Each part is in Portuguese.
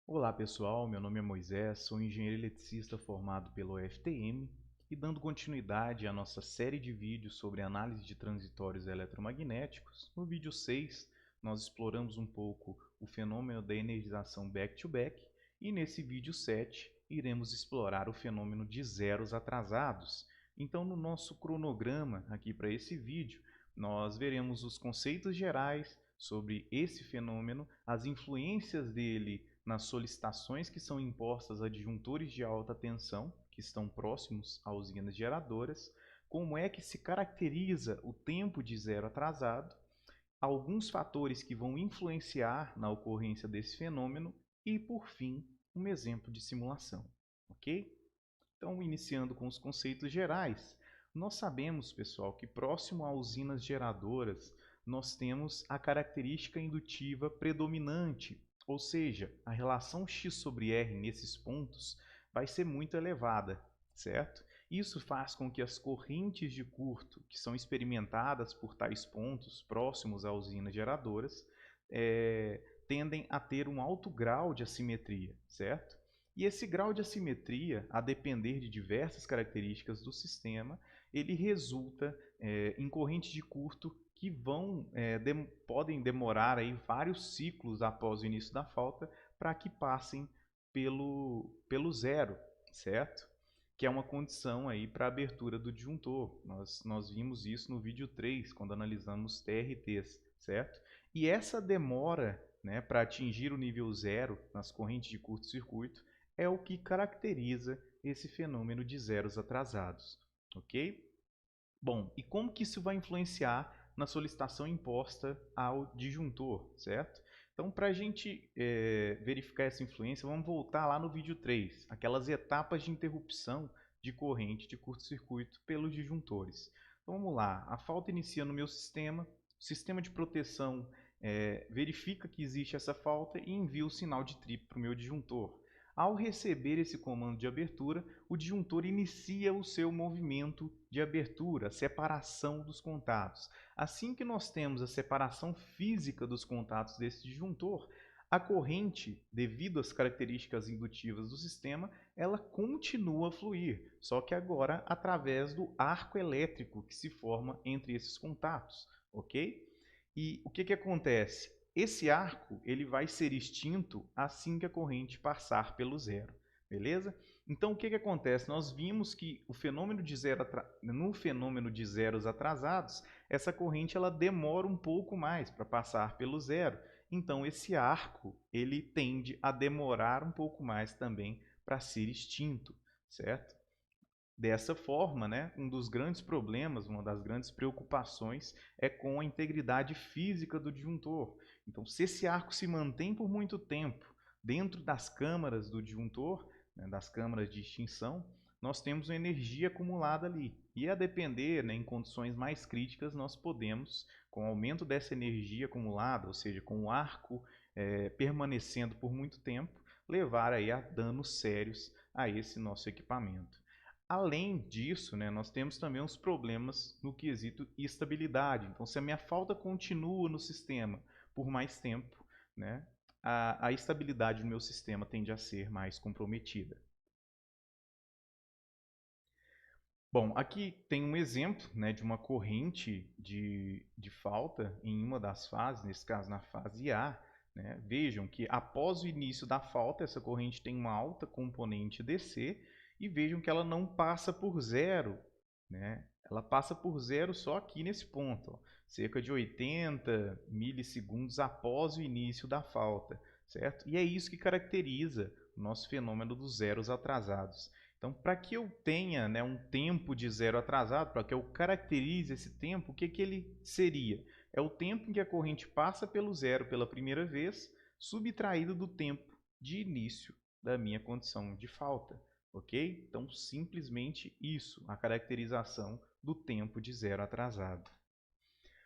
Olá pessoal, meu nome é Moisés, sou engenheiro eletricista formado pelo FTM e dando continuidade à nossa série de vídeos sobre análise de transitórios eletromagnéticos, no vídeo 6 nós exploramos um pouco o fenômeno da energização back-to-back e nesse vídeo 7 iremos explorar o fenômeno de zeros atrasados. Então no nosso cronograma aqui para esse vídeo nós veremos os conceitos gerais sobre esse fenômeno, as influências dele nas solicitações que são impostas a disjuntores de alta tensão, que estão próximos a usinas geradoras, como é que se caracteriza o tempo de zero atrasado, alguns fatores que vão influenciar na ocorrência desse fenômeno e, por fim, um exemplo de simulação. Ok? Então, iniciando com os conceitos gerais, nós sabemos, pessoal, que próximo a usinas geradoras nós temos a característica indutiva predominante, ou seja, a relação x sobre r nesses pontos vai ser muito elevada, certo? Isso faz com que as correntes de curto que são experimentadas por tais pontos próximos a usinas geradoras tendem a ter um alto grau de assimetria, certo? E esse grau de assimetria, a depender de diversas características do sistema, ele resulta em correntes de curto que podem demorar aí vários ciclos após o início da falta para que passem pelo zero, certo? Que é uma condição aí para a abertura do disjuntor. Nós vimos isso no vídeo 3, quando analisamos TRTs, certo? E essa demora, né, para atingir o nível zero nas correntes de curto-circuito é o que caracteriza esse fenômeno de zeros atrasados, ok? Bom, e como que isso vai influenciar na solicitação imposta ao disjuntor, certo? Então, para a gente verificar essa influência, vamos voltar lá no vídeo 3, aquelas etapas de interrupção de corrente de curto-circuito pelos disjuntores. Então, vamos lá, a falta inicia no meu sistema, o sistema de proteção verifica que existe essa falta e envia o sinal de trip para o meu disjuntor. Ao receber esse comando de abertura, o disjuntor inicia o seu movimento de abertura, a separação dos contatos. Assim que nós temos a separação física dos contatos desse disjuntor, a corrente, devido às características indutivas do sistema, ela continua a fluir, só que agora através do arco elétrico que se forma entre esses contatos, ok? E o que acontece? Esse arco ele vai ser extinto assim que a corrente passar pelo zero, beleza? Então, o que acontece? Nós vimos que no fenômeno de zeros atrasados, essa corrente ela demora um pouco mais para passar pelo zero. Então, esse arco ele tende a demorar um pouco mais também para ser extinto, certo? Dessa forma, né, um dos grandes problemas, uma das grandes preocupações é com a integridade física do disjuntor. Então, se esse arco se mantém por muito tempo dentro das câmaras do disjuntor, né, das câmaras de extinção, nós temos uma energia acumulada ali. E a depender, né, em condições mais críticas, nós podemos, com o aumento dessa energia acumulada, ou seja, com o arco permanecendo por muito tempo, levar aí a danos sérios a esse nosso equipamento. Além disso, né, nós temos também uns problemas no quesito estabilidade. Então, se a minha falta continua no sistema por mais tempo, né, a estabilidade do meu sistema tende a ser mais comprometida. Bom, aqui tem um exemplo, né, de uma corrente de falta em uma das fases, nesse caso na fase A. Né? Vejam que após o início da falta, essa corrente tem uma alta componente DC e vejam que ela não passa por zero. Né? Ela passa por zero só aqui nesse ponto, ó, cerca de 80 milissegundos após o início da falta. Certo? E é isso que caracteriza o nosso fenômeno dos zeros atrasados. Então, para que eu tenha, né, um tempo de zero atrasado, para que eu caracterize esse tempo, o que ele seria? É o tempo em que a corrente passa pelo zero pela primeira vez, subtraído do tempo de início da minha condição de falta. Ok? Então, simplesmente isso, a caracterização do tempo de zero atrasado.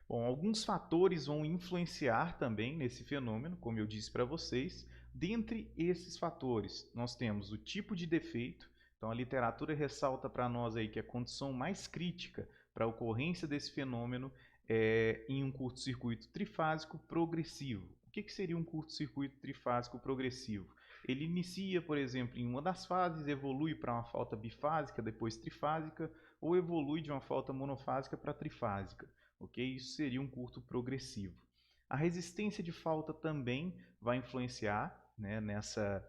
Bom, alguns fatores vão influenciar também nesse fenômeno, como eu disse para vocês. Dentre esses fatores, nós temos o tipo de defeito. Então, a literatura ressalta para nós aí que a condição mais crítica para a ocorrência desse fenômeno é em um curto-circuito trifásico progressivo. O que seria um curto-circuito trifásico progressivo? Ele inicia, por exemplo, em uma das fases, evolui para uma falta bifásica, depois trifásica, ou evolui de uma falta monofásica para trifásica. Ok? Isso seria um curto progressivo. A resistência de falta também vai influenciar, né, nessa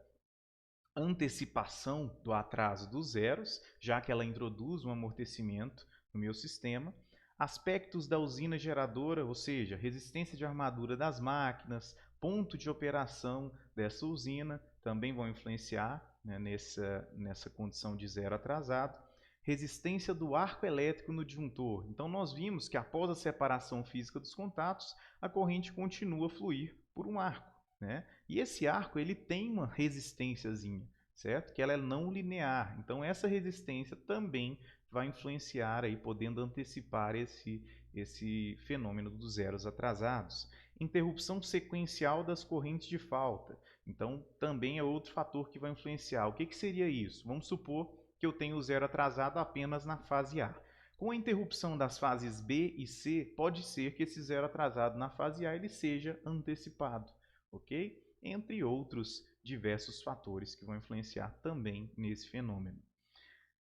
antecipação do atraso dos zeros, já que ela introduz um amortecimento no meu sistema. Aspectos da usina geradora, ou seja, resistência de armadura das máquinas, ponto de operação dessa usina, também vão influenciar, né, nessa condição de zero atrasado. Resistência do arco elétrico no disjuntor. Então, nós vimos que após a separação física dos contatos, a corrente continua a fluir por um arco, né? E esse arco ele tem uma resistênciazinha, certo? Que ela é não linear. Então, essa resistência também vai influenciar, aí, podendo antecipar esse fenômeno dos zeros atrasados. Interrupção sequencial das correntes de falta. Então, também é outro fator que vai influenciar. O que seria isso? Vamos supor que eu tenho o zero atrasado apenas na fase A. Com a interrupção das fases B e C, pode ser que esse zero atrasado na fase A ele seja antecipado, ok? Entre outros diversos fatores que vão influenciar também nesse fenômeno.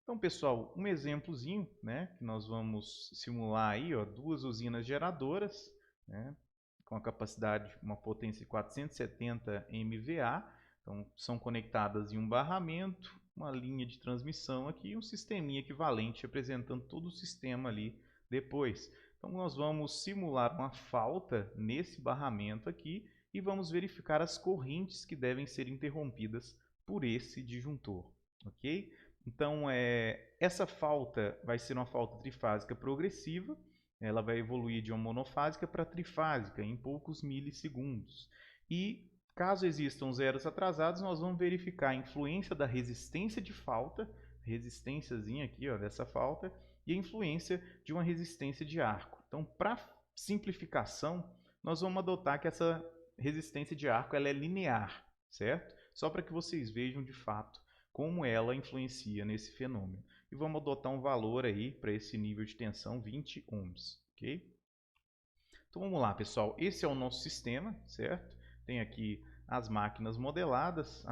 Então, pessoal, um exemplozinho, né, que nós vamos simular aí, ó, duas usinas geradoras, né, com a capacidade, uma potência de 470 MVA. Então, são conectadas em um barramento, uma linha de transmissão aqui e um sisteminha equivalente representando todo o sistema ali depois. Então, nós vamos simular uma falta nesse barramento aqui e vamos verificar as correntes que devem ser interrompidas por esse disjuntor, ok? Então, essa falta vai ser uma falta trifásica progressiva, ela vai evoluir de uma monofásica para trifásica em poucos milissegundos. E caso existam zeros atrasados, nós vamos verificar a influência da resistência de falta, resistênciazinha aqui, ó, dessa falta, e a influência de uma resistência de arco. Então, para simplificação, nós vamos adotar que essa resistência de arco ela é linear, certo? Só para que vocês vejam de fato como ela influencia nesse fenômeno. E vamos adotar um valor aí para esse nível de tensão 20 ohms, ok? Então vamos lá, pessoal. Esse é o nosso sistema, certo? Tem aqui as máquinas modeladas,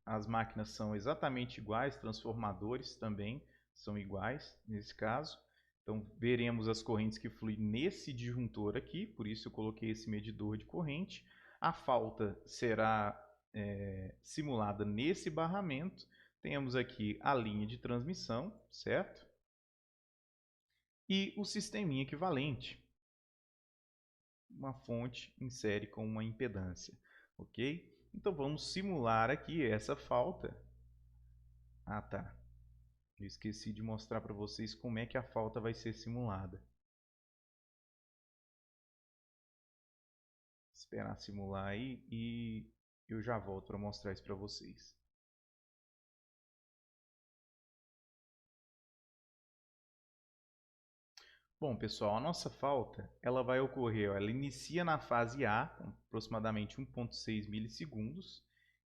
as máquinas são exatamente iguais, transformadores também são iguais nesse caso. Então veremos as correntes que fluem nesse disjuntor aqui, por isso eu coloquei esse medidor de corrente. A falta será simulada nesse barramento. Temos aqui a linha de transmissão, certo? E o sisteminha equivalente. Uma fonte em série com uma impedância, ok? Então vamos simular aqui essa falta. Ah, tá. Eu esqueci de mostrar para vocês como é que a falta vai ser simulada. Esperar simular aí e eu já volto para mostrar isso para vocês. Bom, pessoal, a nossa falta ela vai ocorrer, ela inicia na fase A, com aproximadamente 1,6 milissegundos,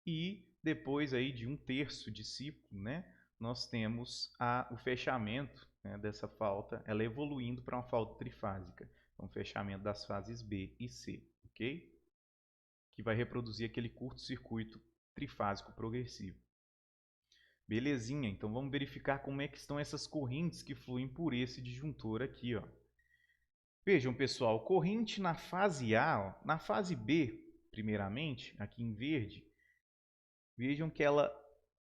e depois aí de 1/3 de ciclo, né, nós temos o fechamento, né, dessa falta, ela evoluindo para uma falta trifásica, então fechamento das fases B e C, ok? Que vai reproduzir aquele curto-circuito trifásico progressivo. Belezinha, então vamos verificar como é que estão essas correntes que fluem por esse disjuntor aqui, ó. Vejam, pessoal, corrente na fase A, ó, na fase B, primeiramente, aqui em verde, vejam que ela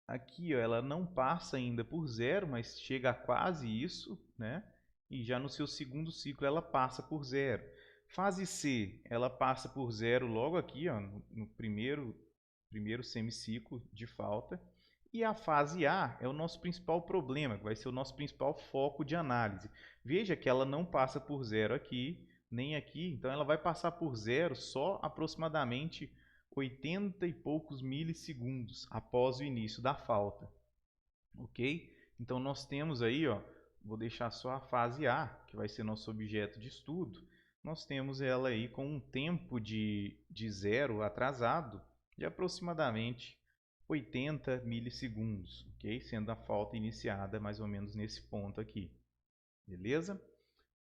aqui, ó, ela não passa ainda por zero, mas chega a quase isso, né? E já no seu segundo ciclo ela passa por zero. Fase C, ela passa por zero logo aqui, ó, no primeiro semiciclo de falta. E a fase A é o nosso principal problema, que vai ser o nosso principal foco de análise. Veja que ela não passa por zero aqui, nem aqui, então ela vai passar por zero só aproximadamente 80 e poucos milissegundos após o início da falta. Ok? Então nós temos aí, ó, vou deixar só a fase A, que vai ser nosso objeto de estudo. Nós temos ela aí com um tempo de zero atrasado de aproximadamente 80 milissegundos, ok? Sendo a falta iniciada mais ou menos nesse ponto aqui. Beleza?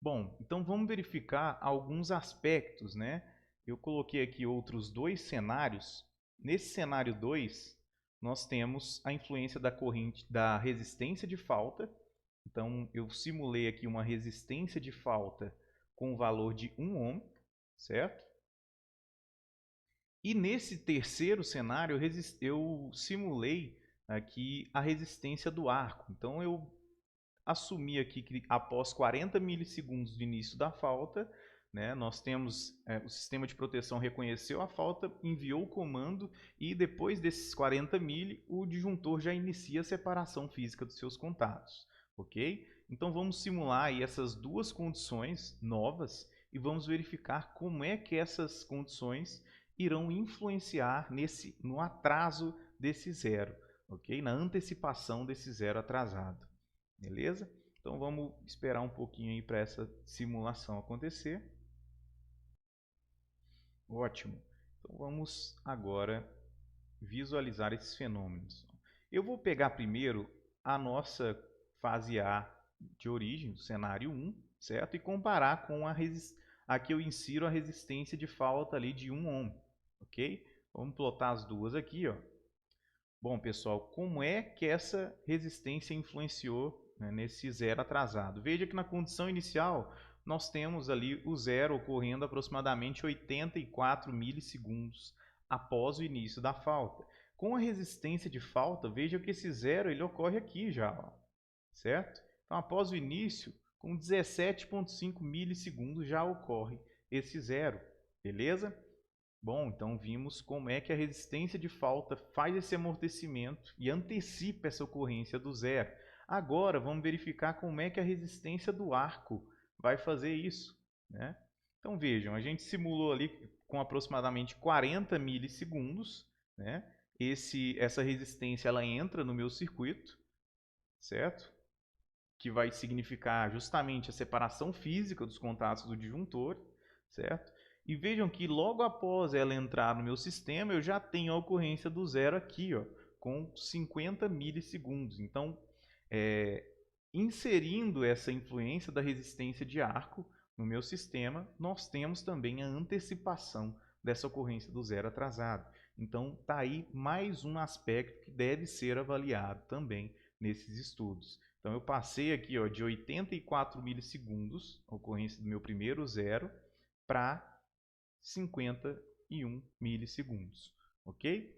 Bom, então vamos verificar alguns aspectos, né, eu coloquei aqui outros dois cenários. Nesse cenário 2, nós temos a influência da corrente da resistência de falta. Então, eu simulei aqui uma resistência de falta com o valor de 1 ohm, certo? E nesse terceiro cenário, eu simulei aqui a resistência do arco. Então, eu assumi aqui que após 40 milissegundos do início da falta, né, nós temos o sistema de proteção reconheceu a falta, enviou o comando e depois desses 40 mili, o disjuntor já inicia a separação física dos seus contatos. Ok? Então vamos simular aí essas duas condições novas e vamos verificar como é que essas condições irão influenciar no atraso desse zero, ok? Na antecipação desse zero atrasado. Beleza? Então vamos esperar um pouquinho aí para essa simulação acontecer. Ótimo. Então vamos agora visualizar esses fenômenos. Eu vou pegar primeiro a nossa fase A de origem, do cenário 1, certo? E comparar com a que eu insiro a resistência de falta ali de 1 ohm, ok? Vamos plotar as duas aqui, ó. Bom, pessoal, como é que essa resistência influenciou, né, nesse zero atrasado? Veja que na condição inicial nós temos ali o zero ocorrendo aproximadamente 84 milissegundos após o início da falta. Com a resistência de falta, veja que esse zero ele ocorre aqui já, ó, certo? Então, após o início, com 17,5 milissegundos já ocorre esse zero, beleza? Bom, então vimos como é que a resistência de falta faz esse amortecimento e antecipa essa ocorrência do zero. Agora vamos verificar como é que a resistência do arco vai fazer isso, né? Então vejam, a gente simulou ali com aproximadamente 40 milissegundos, né? Essa resistência ela entra no meu circuito, certo? Que vai significar justamente a separação física dos contatos do disjuntor, certo? E vejam que logo após ela entrar no meu sistema, eu já tenho a ocorrência do zero aqui, ó, com 50 milissegundos. Então, inserindo essa influência da resistência de arco no meu sistema, nós temos também a antecipação dessa ocorrência do zero atrasado. Então, está aí mais um aspecto que deve ser avaliado também nesses estudos. Então, eu passei aqui, ó, de 84 milissegundos, a ocorrência do meu primeiro zero, para 51 milissegundos, ok?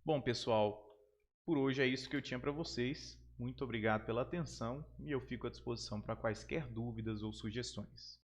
Bom, pessoal, por hoje é isso que eu tinha para vocês. Muito obrigado pela atenção e eu fico à disposição para quaisquer dúvidas ou sugestões.